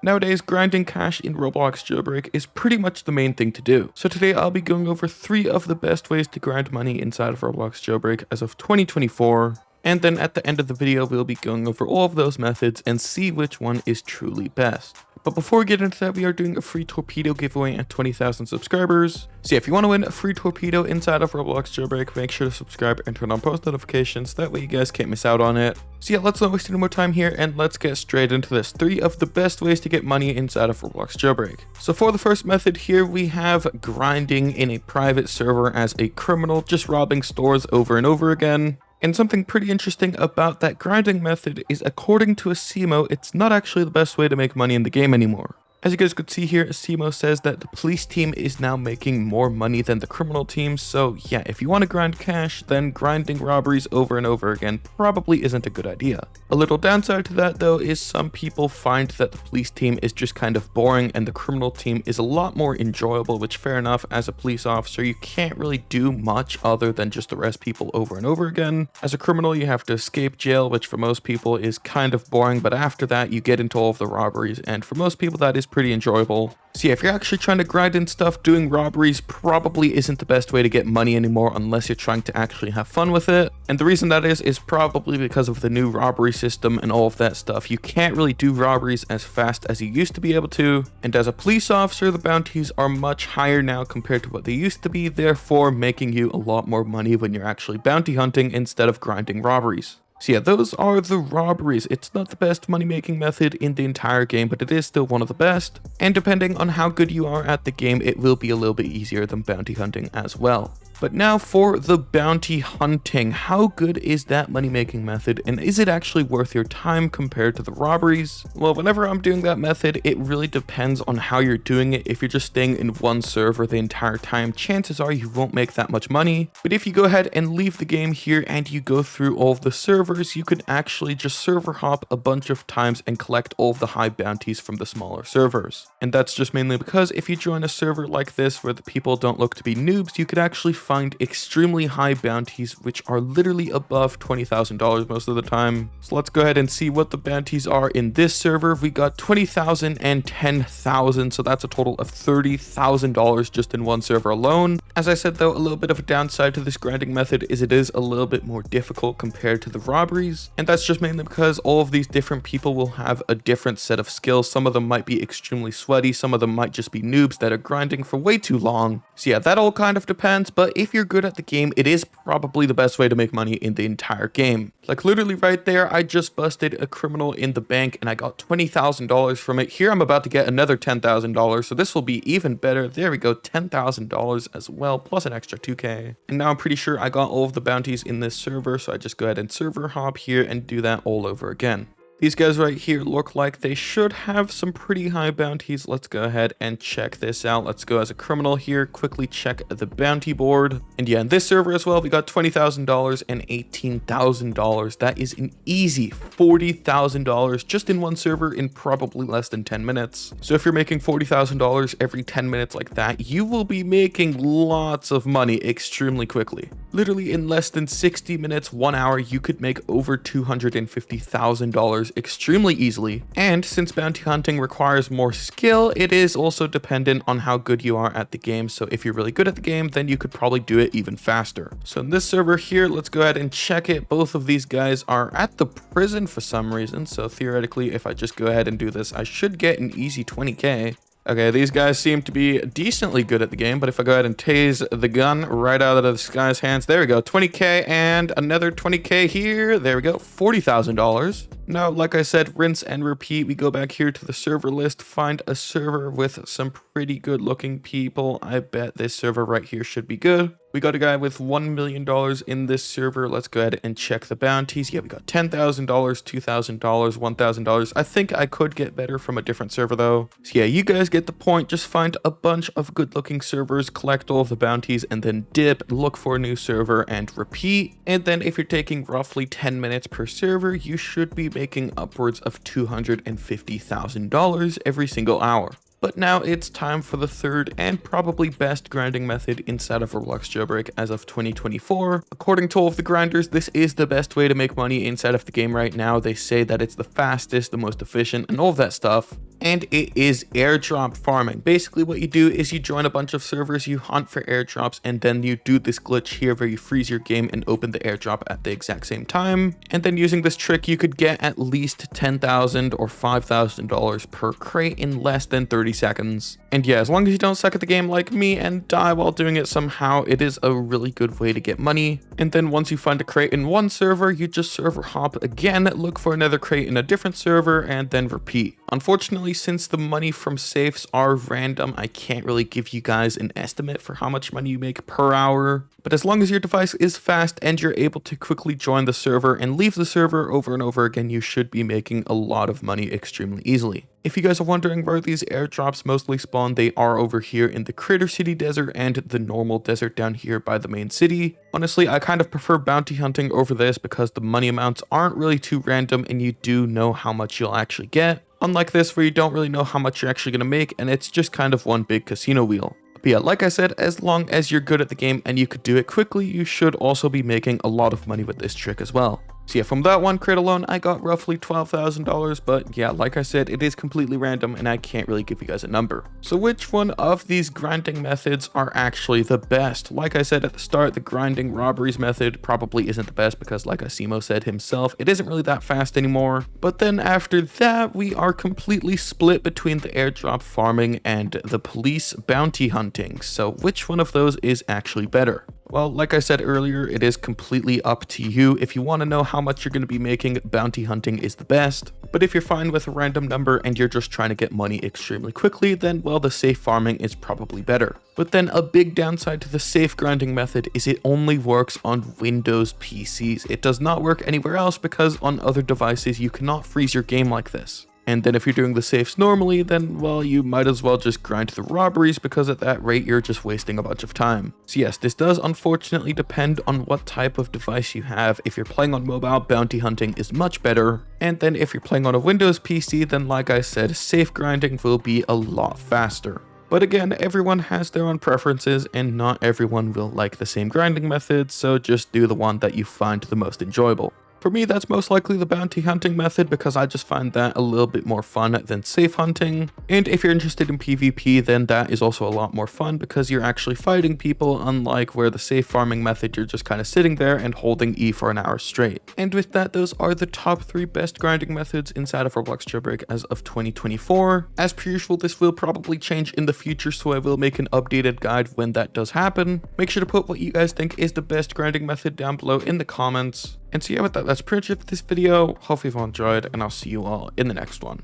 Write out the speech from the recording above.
Nowadays, grinding cash in Roblox Jailbreak is pretty much the main thing to do. So today I'll be going over 3 of the best ways to grind money inside of Roblox Jailbreak as of 2024. And then at the end of the video, we'll be going over all of those methods and see which one is truly best. But before we get into that, we are doing a free torpedo giveaway at 20,000 subscribers. So yeah, if you want to win a free torpedo inside of Roblox Jailbreak, make sure to subscribe and turn on post notifications. That way you guys can't miss out on it. So yeah, let's not waste any more time here and let's get straight into this. 3 of the best ways to get money inside of Roblox Jailbreak. So for the first method here, we have grinding in a private server as a criminal, just robbing stores over and over again. And something pretty interesting about that grinding method is, according to Asimo, it's not actually the best way to make money in the game anymore. As you guys could see here, Asimo says that the police team is now making more money than the criminal team, so yeah, if you want to grind cash, then grinding robberies over and over again probably isn't a good idea. A little downside to that though is some people find that the police team is just kind of boring and the criminal team is a lot more enjoyable, which fair enough, as a police officer you can't really do much other than just arrest people over and over again. As a criminal you have to escape jail, which for most people is kind of boring, but after that you get into all of the robberies, and for most people that is pretty enjoyable. So yeah, if you're actually trying to grind in stuff, doing robberies probably isn't the best way to get money anymore unless you're trying to actually have fun with it. And the reason that is probably because of the new robbery system and all of that stuff. You can't really do robberies as fast as you used to be able to. And as a police officer, the bounties are much higher now compared to what they used to be, therefore making you a lot more money when you're actually bounty hunting instead of grinding robberies. So yeah, those are the robberies. It's not the best money-making method in the entire game, but it is still one of the best. And depending on how good you are at the game, it will be a little bit easier than bounty hunting as well. But now for the bounty hunting. How good is that money-making method, and is it actually worth your time compared to the robberies? Well, whenever I'm doing that method, it really depends on how you're doing it. If you're just staying in one server the entire time, chances are you won't make that much money. But if you go ahead and leave the game here and you go through all of the servers, you can actually just server hop a bunch of times and collect all of the high bounties from the smaller servers. And that's just mainly because if you join a server like this where the people don't look to be noobs, you could actually find extremely high bounties which are literally above $20,000 most of the time. So let's go ahead and see what the bounties are in this server. We got 20,000 and 10,000, so that's a total of $30,000 just in one server alone. As I said though, a little bit of a downside to this grinding method is it is a little bit more difficult compared to the robberies, and that's just mainly because all of these different people will have a different set of skills. Some of them might be extremely sweaty, some of them might just be noobs that are grinding for way too long. So yeah, that all kind of depends, but if you're good at the game, it is probably the best way to make money in the entire game. Like literally right there, I just busted a criminal in the bank and I got $20,000 from it. Here I'm about to get another $10,000, so this will be even better. There we go, $10,000 as well, plus an extra 2k. And now I'm pretty sure I got all of the bounties in this server, so I just go ahead and server hop here and do that all over again. These guys right here look like they should have some pretty high bounties. Let's go ahead and check this out. Let's go as a criminal here, quickly check the bounty board. And yeah, in this server as well, we got $20,000 and $18,000. That is an easy $40,000 just in one server in probably less than 10 minutes. So if you're making $40,000 every 10 minutes like that, you will be making lots of money extremely quickly. Literally in less than 60 minutes, 1 hour, you could make over $250,000 extremely easily. And since bounty hunting requires more skill, it is also dependent on how good you are at the game. So if you're really good at the game, then you could probably do it even faster. So in this server here, let's go ahead and check it. Both of these guys are at the prison for some reason. So theoretically, if I just go ahead and do this, I should get an easy 20k. Okay, these guys seem to be decently good at the game, but if I go ahead and tase the gun right out of this guy's hands, there we go, 20k and another 20k here, there we go, $40,000. Now, like I said, rinse and repeat. We go back here to the server list, find a server with some pretty good looking people. I bet this server right here should be good. We got a guy with $1 million in this server. Let's go ahead and check the bounties. Yeah, we got $10,000, $2,000, $1,000. I think I could get better from a different server though. So yeah, you guys get the point. Just find a bunch of good looking servers, collect all of the bounties, and then dip, look for a new server and repeat. And then if you're taking roughly 10 minutes per server, you should be making upwards of $250,000 every single hour. But now it's time for the third and probably best grinding method inside of Roblox Jailbreak as of 2024. According to all of the grinders, this is the best way to make money inside of the game right now. They say that it's the fastest, the most efficient, and all of that stuff. and it is airdrop farming. Basically what you do is you join a bunch of servers, you hunt for airdrops, and then you do this glitch here where you freeze your game and open the airdrop at the exact same time. And then using this trick, you could get at least $10,000 or $5,000 per crate in less than 30 seconds. And yeah, as long as you don't suck at the game like me and die while doing it somehow, it is a really good way to get money. And then once you find a crate in one server, you just server hop again, look for another crate in a different server, and then repeat. Unfortunately, since the money from safes are random, I can't really give you guys an estimate for how much money you make per hour. But as long as your device is fast and you're able to quickly join the server and leave the server over and over again, you should be making a lot of money extremely easily. If you guys are wondering where these airdrops mostly spawn, they are over here in the Crater City Desert and the normal desert down here by the main city. Honestly, I kind of prefer bounty hunting over this because the money amounts aren't really too random and you do know how much you'll actually get. Unlike this where you don't really know how much you're actually going to make and it's just kind of one big casino wheel. But yeah, like I said, as long as you're good at the game and you could do it quickly, you should also be making a lot of money with this trick as well. So yeah, from that one crate alone, I got roughly $12,000, but yeah, like I said, it is completely random and I can't really give you guys a number. So which one of these grinding methods are actually the best? Like I said at the start, the grinding robberies method probably isn't the best because like Asimo said himself, it isn't really that fast anymore. But then after that, we are completely split between the airdrop farming and the police bounty hunting. So which one of those is actually better? Well, like I said earlier, it is completely up to you. If you want to know how much you're going to be making, bounty hunting is the best. But if you're fine with a random number and you're just trying to get money extremely quickly, then well, the safe farming is probably better. But then a big downside to the safe grinding method is it only works on Windows PCs. It does not work anywhere else because on other devices you cannot freeze your game like this. And then if you're doing the safes normally, then well, you might as well just grind the robberies because at that rate, you're just wasting a bunch of time. So yes, this does unfortunately depend on what type of device you have. If you're playing on mobile, bounty hunting is much better. And then if you're playing on a Windows PC, then like I said, safe grinding will be a lot faster. But again, everyone has their own preferences and not everyone will like the same grinding method, so just do the one that you find the most enjoyable. For me, that's most likely the bounty hunting method because I just find that a little bit more fun than safe hunting. And if you're interested in PvP, then that is also a lot more fun because you're actually fighting people, unlike where the safe farming method, you're just kind of sitting there and holding E for an hour straight. And with that, those are the top 3 best grinding methods inside of Roblox Jailbreak as of 2024. As per usual, this will probably change in the future, so I will make an updated guide when that does happen. Make sure to put what you guys think is the best grinding method down below in the comments. And so yeah, with that, that's pretty much it for this video. Hopefully you've all enjoyed, and I'll see you all in the next one.